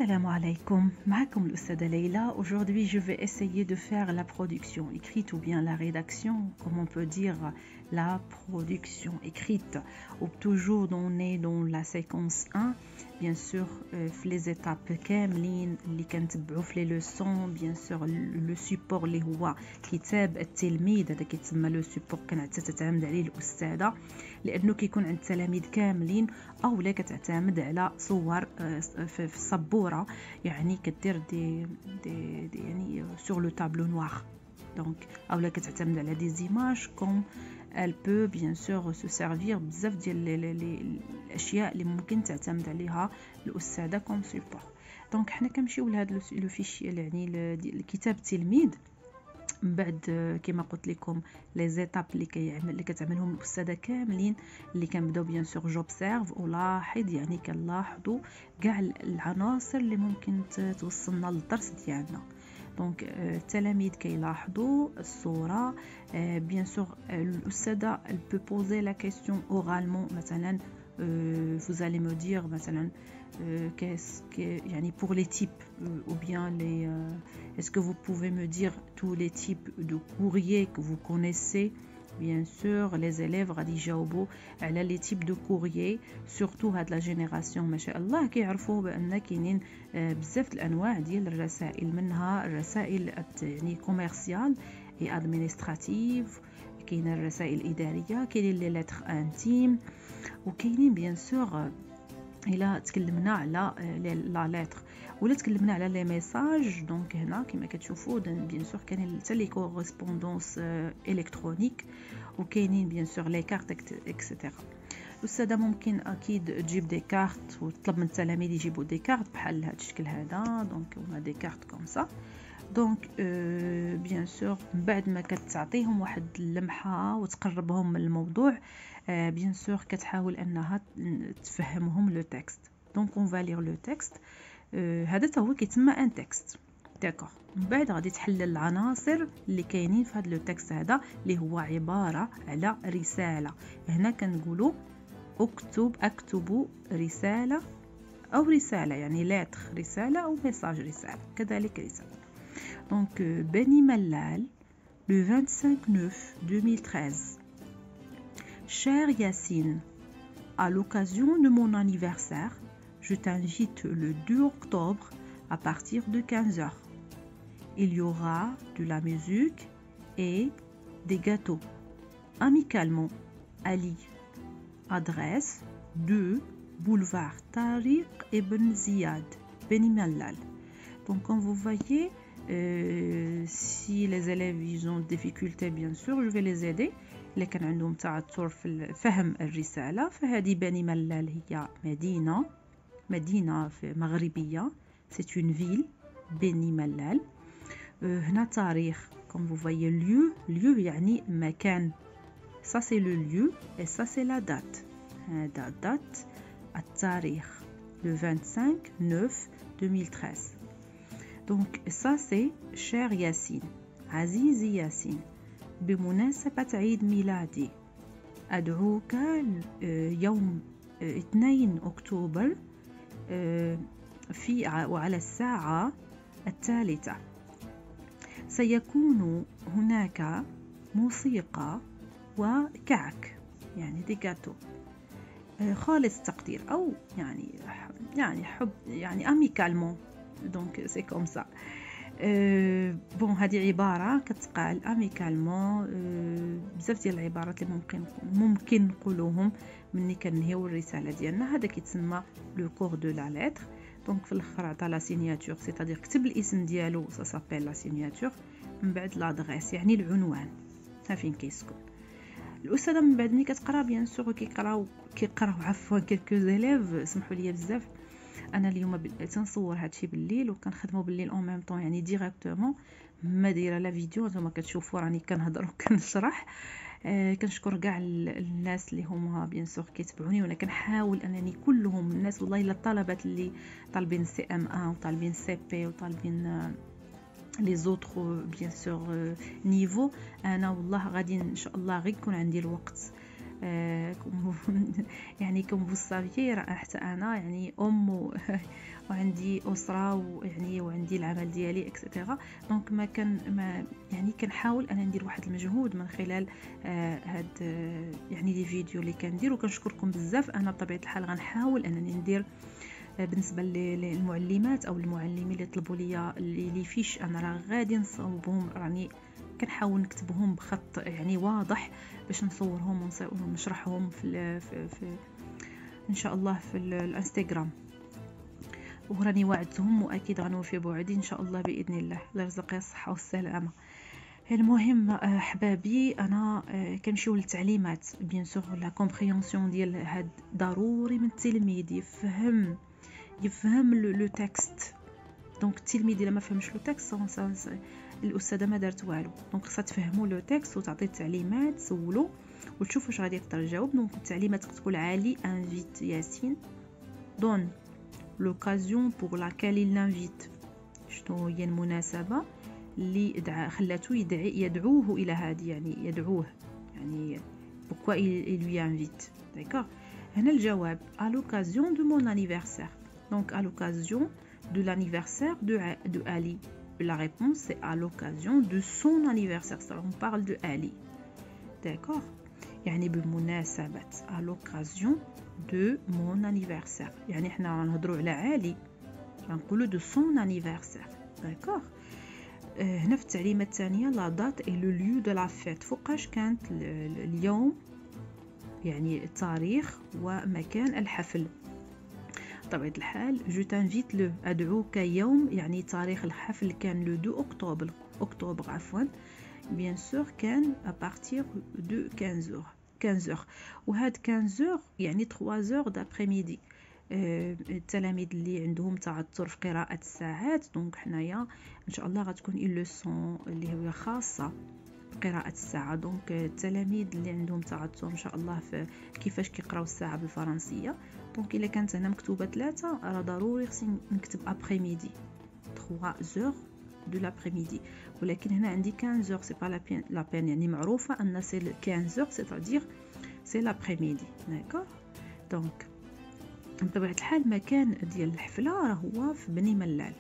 Assalamu alaikum, معكم l'Oustadha Leila. Aujourd'hui, je vais essayer de faire la production écrite ou bien la rédaction, comme on peut dire la production écrite. Ou toujours on est dans la séquence 1, bien sûr, les étapes كاملين اللي كنتبعوا في les leçons, bien sûr, le support اللي هو كتاب التلميذ، هذا كيتسمى لو سوبور كنعتمد عليه الأستاذة، لأنه كيكون عند التلاميذ كاملين، أو لا كتعتمد على صور في السبورة، يعني كدير دي يعني sur le tableau noir. Donc أو لا كتعتمد على des images comme elle peut bien sûr se servir بزاف ديال الاشياء اللي ممكن تعتمد عليها الاستاذه كوم سيبور. دونك حنا كنمشيو لهذا لو فيشي يعني الكتاب التلميذ، من بعد كما قلت لكم لي زيتاب اللي كتعملهم الاستاذه كاملين، اللي كنبداو بيان سور جوبسيرف ولاحظ، يعني كنلاحظوا كاع العناصر اللي ممكن توصلنا للدرس ديالنا. دونك التلاميذ كيلاحظوا الصوره، بيان سور الاستاذه elle peut poser la question oralement. مثلا vous allez me dire مثلا qu'est-ce que يعني pour les types ou bien les est-ce que vous pouvez me dire tous les types de courrier que vous connaissez. Bien sûr les élèves غادي يجاوبوا على les types de courrier، surtout هاد لا جينيراسيون ما شاء الله كيعرفوا بان كاينين بزاف الانواع ديال الرسائل، منها الرسائل يعني كوميرسيال اي ادمينستراتيف، كاينه الرسائل الاداريه، كاينين لي لتر انتيم، وكاينين بيان سور الا تكلمنا على لا لتر ولا تكلمنا على لي ميساج. دونك هنا كما كتشوفوا بيان سور كاينين حتى لي كورسبوندونس الكترونيك، وكاينين بيان سور لي كارت اكسيتيرا. الاستاذه ممكن اكيد تجيب دي كارت وتطلب من التلاميذ يجيبوا دي كارت بحال هذا الشكل هذا. دونك هما دي كارت كوم سا. دونك بيان سور بعد ما كتعطيهم واحد اللمحه وتقربهم من الموضوع، بيان سور كتحاول انها تفهمهم لو تكست. دونك اون فالير لو تكست، هذا تا هو كيتسمى ان تكست. داكوغ، من بعد غادي تحلل العناصر اللي كاينين في هذا لو تكست هذا، اللي هو عباره على رساله. هنا كنقولوا اكتبوا رساله او رساله، يعني لتر رساله او ميساج رساله، كذلك رساله. Donc Beni Mellal, le 25/9/2013. Cher Yacine, à l'occasion de mon anniversaire, je t'invite le 2 octobre à partir de 15 h. Il y aura de la musique et des gâteaux. Amicalement, Ali. Adresse 2 boulevard Tariq Ibn Ziyad, Beni Mellal. Donc comme vous voyez, si les élèves ils ont des difficultés, bien sûr je vais les aider. اللي كان عندهم تعثر في فهم الرسالة، فهذه بني ملال هي مدينة في مغربية، c'est une ville بني ملال. هنا تاريخ comme vous voyez lieu يعني مكان، ça c'est le lieu et ça c'est la date. هذا date التاريخ le 25/9/2013. Donc ça c'est cher Yacine، عزيزي ياسين، بمناسبة عيد ميلادي أدعوك يوم 2 أكتوبر وعلى الساعة 3 سيكون هناك موسيقى وكعك، يعني دي جاتو، خالص التقدير، أو يعني حب، يعني أميكالمون. دونك سي كوم سا. بون هذه عباره كتقال اميكالمون. بزاف ديال العبارات اللي ممكن نقولوهم ملي كنهيو الرساله ديالنا، هذا كيتسمى لو كور دو لا لتر. دونك في الاخر عطا لا سينياتور، سيتادير كتب الاسم ديالو، سا سابيل لا سينياتور، من بعد لادريس يعني العنوان، ها فين كيسكن. الاستاذه من بعد ملي كتقرا بيان سور كيقراو عفوا كلكو زيليف، سمحوا لي بزاف، انا اليوم تنصور هادشي بالليل وكنخدمو بالليل اون ميم طون، يعني ديريكتومون ما دايره لا فيديو. نتوما كتشوفوا راني كنهضر وكنشرح. كنشكر كاع الناس اللي هما بيان سور كيتبعوني، وانا كنحاول انني كلهم الناس والله الا الطلبات اللي طالبين CM1 وطالبين CP وطالبين لي زوتر بيان سور نيفو، انا والله غادي ان شاء الله غير يكون عندي الوقت يعني كم vous saviez حتى انا يعني وعندي اسره ويعني وعندي العمل ديالي اكسترا. دونك ما يعني كنحاول انا ندير واحد المجهود من خلال هاد يعني لي فيديو اللي كندير، وكنشكركم بزاف. انا بطبيعه الحال غنحاول انني ندير بالنسبه للمعلمات او المعلمين اللي طلبوا لي اللي فيش انا راه غادي نصاوبهم، راني كنحاول نكتبهم بخط يعني واضح باش نصورهم ونشرحهم في ان شاء الله في الانستغرام، وراني وعدتهم واكيد غنوفي بوعدي ان شاء الله باذن الله. الله يرزقها الصحه والسلامه. المهم احبابي، انا كنمشيو للتعليمات. بيان سور لا كومبريهنسيون ديال هاد ضروري من التلميذ يفهم لو تكست. دونك التلميذ الا ما فهمش لو تكست الاستاذه ما دارت والو. دونك خصها تفهموا لو تكست وتعطي التعليمات، سولو وتشوف واش غادي يقدر يجاوب. دونك التعليمات تقول عالي انفيت ياسين دون لوكازيون بور لاكال لانفيت. شنو هي المناسبه اللي خلاته يدعوه الى هذه، يعني يدعوه يعني pourquoi il lui invite. d'accord. هنا الجواب à l'occasion de mon anniversaire. donc à l'occasion de l'anniversaire de Ali. La réponse c'est à l'occasion de son anniversaire. ça on parle de Ali. d'accord. يعني بمناسبة à l'occasion de mon anniversaire. يعني احنا غنهضروا على علي، غنقولوا de son anniversaire. d'accord. هنا في التعليمة الثانية لا دات et le lieu de la fête. فوقاش كانت اليوم يعني التاريخ ومكان الحفل. بطبيعة الحال جو تنفيت لو أدعوك يوم، يعني تاريخ الحفل كان لو 2 أكتوبر عفوا. بيان سور كان أبارتير دو 15 وهاد 15 يعني 3 دابخي ميدي. التلاميذ اللي عندهم تعثر في قراءة الساعات، دونك حنايا ان شاء الله غتكون اون لوسون اللي هي خاصة بقراءة الساعة. دونك التلاميذ اللي عندهم تعثر ان شاء الله في كيفاش كيقراو الساعة بالفرنسية، دونك الا كانت هنا مكتوبة 3 راه ضروري خصني نكتب ابري ميدي 3 دو لابري-ميدي. ولكن هنا عندي 15 سي با لا بين، يعني معروفة ان سي 15 سيتادير سي لابري-ميدي. داكور. دونك بطبيعة الحال مكان ديال الحفلة راه هو في بني ملال.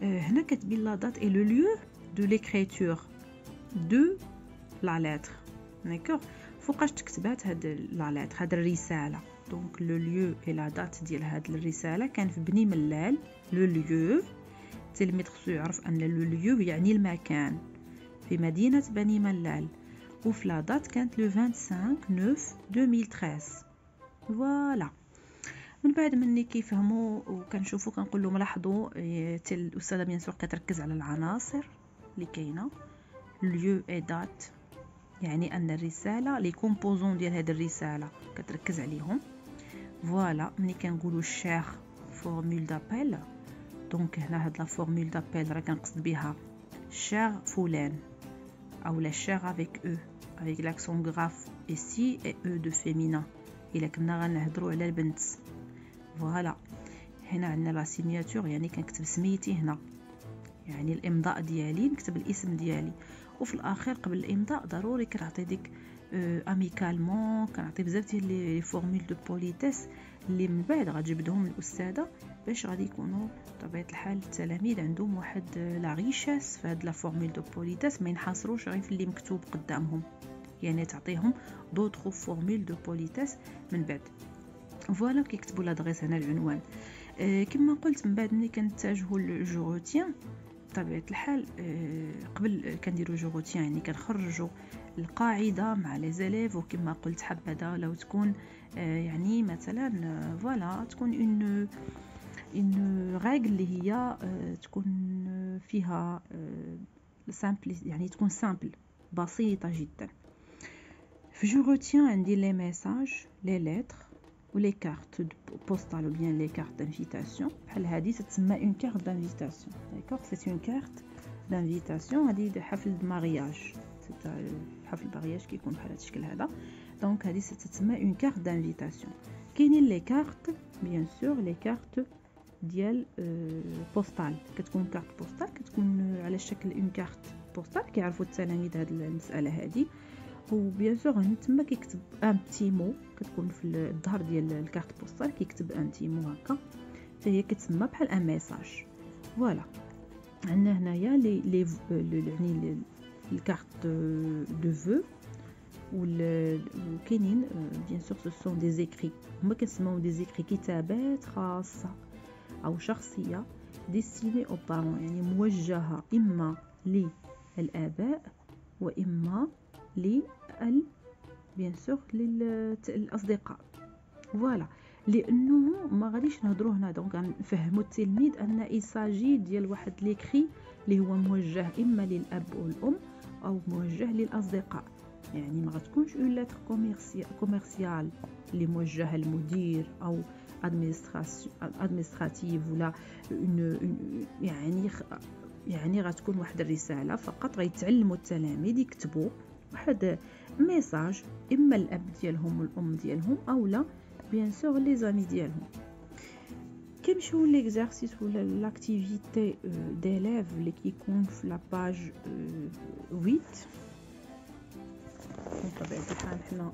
هنا كتبين لا دات اي لو ليو دو ليكريتور دو لا لاتر. داكور. فوقاش تكتبات هاد لا لاتر، هاد الرسالة. دونك لو ليو اي لا دات ديال هاد الرسالة كان في بني ملال. لو ليو التلميذ خصو يعرف ان لو ليو يعني المكان في مدينة بني ملال، وفي لا دات كانت لو 25/9/2013. فوالا. من بعد مني كيفهموا وكنشوفوا كنقول لهم لاحظوا الاستاذه بيان سور كتركز على العناصر اللي كاينه. ليو اي دات يعني ان الرساله لي كومبوزون ديال هذه الرساله كتركز عليهم. فوالا. ملي كنقولوا الشير فورمول دابيل، دونك هنا هاد لا فورمول دابيل راه كنقصد بها شير فلان او لا شير افيك او افيك لاكسون غراف ايسي اي او دو فيمينا الا كنا غنهضروا على البنت. فوالا. هنا عندنا لا سينياتور يعني كنكتب سميتي هنا، يعني الامضاء ديالي نكتب الاسم ديالي. وفي الاخير قبل الامضاء ضروري كنعطي ديك اميكالمون، كنعطي بزاف ديال لي فورمول دو بوليتيس اللي من بعد غتجبدهم الاستاذه باش غادي يكونوا بطبيعه الحال التلاميذ عندهم واحد لا ريشاس في هاد لا فورمول دو بوليتيس، ما ينحصروش غير في اللي مكتوب قدامهم، يعني تعطيهم دوطرو فورمول دو بوليتيس من بعد. فوالا. كيكتبوا لادريس هنا العنوان. كما قلت من بعد ملي كنتجهوا للجوروتيان بطبيعه الحال قبل كنديروا جوروتيان يعني كنخرجوا القاعده مع لي زيليف. وكما قلت حبذا لو تكون يعني مثلا فوالا تكون اون ريغل اللي هي تكون فيها سامبل، يعني تكون سامبل بسيطه جدا. في جوروتيان عندي لي ميساج لي ليتر ولي كارت بوستال ou bien les cartes d'invitation. بحال هذه تتسمى une carte d'invitation. d'accord. c'est une carte d'invitation. هذه حفل مارياج، حفل مارياج كيكون بحال هذا الشكل هذا. دونك هذه تتسمى une carte d'invitation. كاينين لي كارت بيان سور لي كارت ديال بوستال، كتكون كارت بوستال كتكون على شكل une carte بوستال. كيعرفوا التلاميذ هذه المساله هذه. و بيان سور هنا تما كيكتب ان بتي مو، كتكون في الظهر ديال الكارت بوستال كيكتب ان بتي مو هكا، فهي كتسمى بحال ان ميساج. فوالا عندنا هنايا لي يعني الكارت دو فو وكاينين بيان سور سو سون دي زيكري، هما كنسميو دي زيكري كتابات خاصه او شخصيه ديستيني او بارون، يعني موجهه اما للاباء واما بيان سور للاصدقاء. فوالا لانه ما غاديش نهضروا هنا دونك نفهموا التلميذ ان يساجي ديال واحد ليكري اللي هو موجه اما للاب والام او موجه للاصدقاء، يعني ما غتكونش اون لتر كوميرسيال اللي موجهه للمدير او ادمنستراتيف ولا يعني غتكون واحد الرساله فقط غيتعلموا التلاميذ يكتبوا واحد ميساج اما الاب ديالهم والام ديالهم او لا بيان سور لي زامي ديالهم. كنمشيو ليكزارسيس ولا لاكتيفيتي ديليف اللي كيكون في لاباج 8 بطبيعه الحال حنا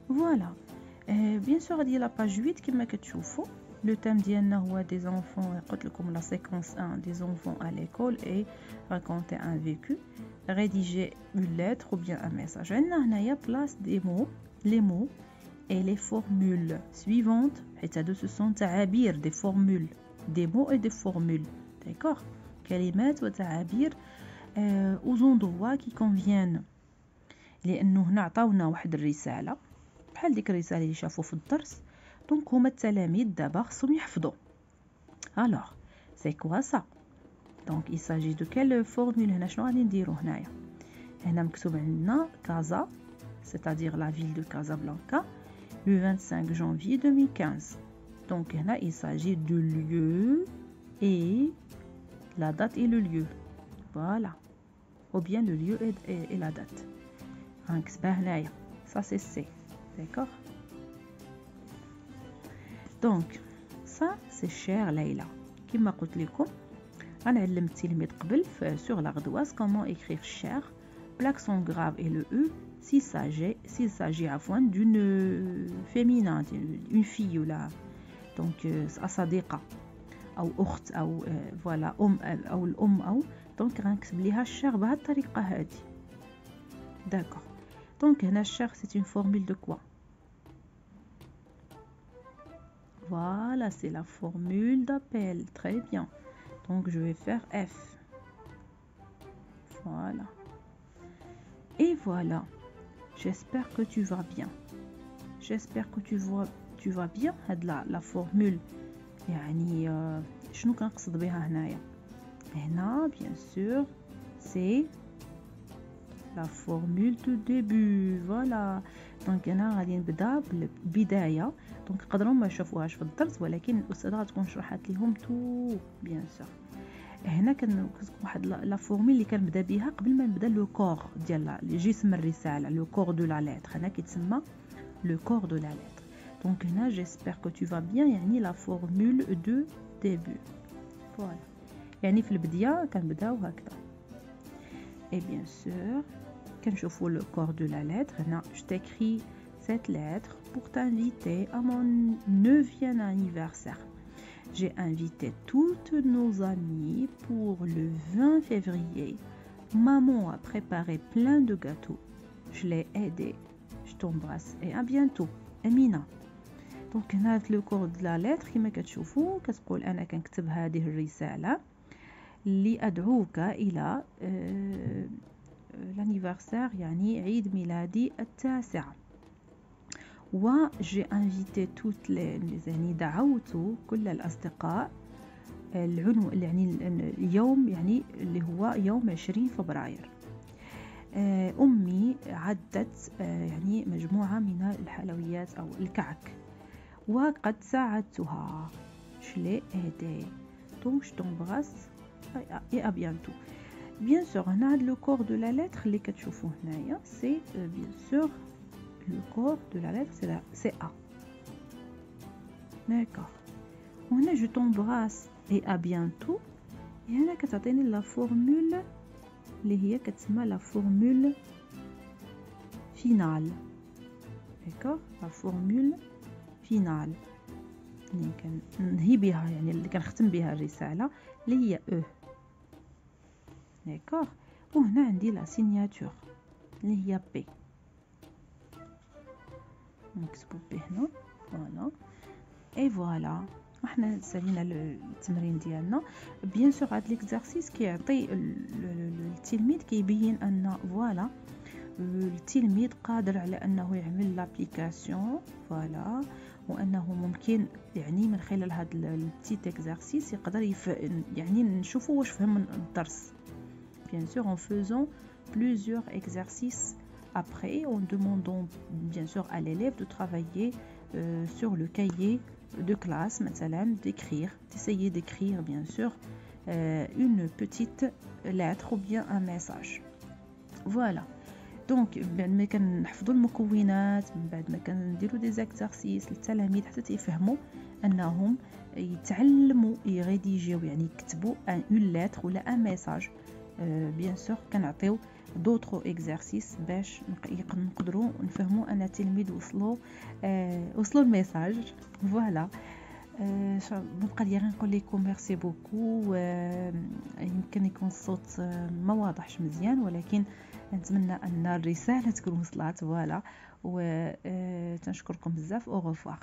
فوالا بيان سور هادي لاباج 8 كما كتشوفوا لو تيم ديالنا هو دي زونفون، قلت لكم لا سيكونس 1 دي زونفون à l'école et raconter un vécu, rédiger une lettre ou bien un message. عندنا هنايا بلاص دي مو les mots et les formules suivantes حيت هادو ce sont تعابير des formules des mots et des formules d'accord كلمات وتعابير aux endroits qui conviennent، لانه هنا عطاونا واحد الرساله بحال ديك الرساله اللي شافوا في الدرس، دونك هما التلاميذ دابا خصهم يحفظوا. alors c'est quoi ça؟ دونك il s'agit de quelle formule؟ هنا شنو غادي نديرو هنايا؟ هنا مكتوب عندنا كازا c'est-à-dire la ville de Casablanca le 25 janvier 2015. donc هنا il s'agit de lieu et la date et le lieu. voilà, ou bien le lieu et la date. غنكتبها هنايا ça c'est C d'accord. donc ça c'est cher Leïla. كما قلت لكم غنعلم التلميذ قبل sur l'ardoise comment écrire cher l'accent grave et le E s'il s'agit d'une féminin une fille ولا donc صديقة أو أخت أو voilà أو الأم أو دونك غنكتب ليها الشير بهذه الطريقة هذه d'accord. donc هنا الشير c'est une formule de quoi؟ voilà, c'est la formule d'appel. très bien, donc je vais faire F. voilà et voilà. j'espère que tu vas bien. j'espère que tu vas bien. هاد la formule يعني شنو كنقصد بها هنايا؟ هنا bien sûr c'est la formule de début. voilà, donc هنا غادي نبدا بالبدايه، دونك قدروا ما شافوهاش في الدرس ولكن الاستاذه غتكون شرحت لهم تو بيان سور. هنا كتكون واحد لا فورمول اللي كنبدا بها قبل ما نبدا لو كور ديال جسم الرساله، لو كور دو لا ليتر هنا كيتسمى لو كور دو لا ليتر. دونك هنا j'espère que tu vas bien يعني لا فورمول دو ديبي. فوالا يعني في البدايه كنبداو هكذا. et bien sûr كنشوفوا le corps de la lettre. هنا je t'écris cette lettre pour t'inviter à mon 9e anniversaire. J'ai invité toutes nos amies pour le 20 février. Maman a préparé plein de gâteaux. Je l'ai aidé. Je t'embrasse et à bientôt. Amina. donc هنا le corps de la lettre كما كتشوفوا كتقول انا كنكتب هذه الرساله اللي ادعوك الى l'anniversaire يعني عيد ميلادي 9. و j'ai invité toutes les يعني دعوت كل الأصدقاء يعني اليوم يعني اللي هو يوم 20 فبراير. أمي عدت يعني مجموعة من الحلويات أو الكعك وقد ساعدتها. je l'ai aidé. donc je t'embrasse et à bientôt. bien sûr هنا هاد لو كور دو لا لتر اللي كتشوفوه هنايا سي bien sûr le corps de la lettre c'est A. d'accord. وهنا je t'embrasse et à bientôt. et هنا كتعطيني la formule اللي هي كتسمى لا فورمول فينال. داكوغ، لا فورمول فينال اللي كننهي بها، يعني اللي كنختم بها الرساله، اللي هي او. داكوغ، وهنا عندي لا سيناتور اللي هي بي، نكتبو بي هنا. فوالا، اي فوالا، احنا سالينا التمرين ديالنا. بيان سور هاد ليكزارسيس كيعطي التلميذ، كيبين ان فوالا التلميذ قادر على انه يعمل لابليكاسيون. فوالا، وانه ممكن يعني من خلال هاد البتيت اكزارسيس يقدر يعني نشوفوا واش فهم من الدرس. bien sûr en faisant plusieurs exercices après, en demandant bien sûr à l'élève de travailler sur le cahier de classe, مثلا d'essayer d'écrire bien sûr une petite lettre ou bien un message. Voilà. دونك بعد ما كنحفظوا المكونات، من بعد ما كنديروا دي زيكزارسيس للتلاميذ حتى تيفهموا انهم يتعلموا يريديجيو، يعني يكتبوا ان لتر ولا ان ميساج. بيان سور كنعطيو دوطرو اكزارسيس باش نقدروا نفهموا ان التلميذ وصلوا الميساج. فوالا، نبقى لي غير نقول لكم ميرسي بوكو. يمكن يكون الصوت ما واضحش مزيان، ولكن نتمنى ان الرساله تكون وصلت. فوالا، و تنشكركم بزاف. او غوفوار.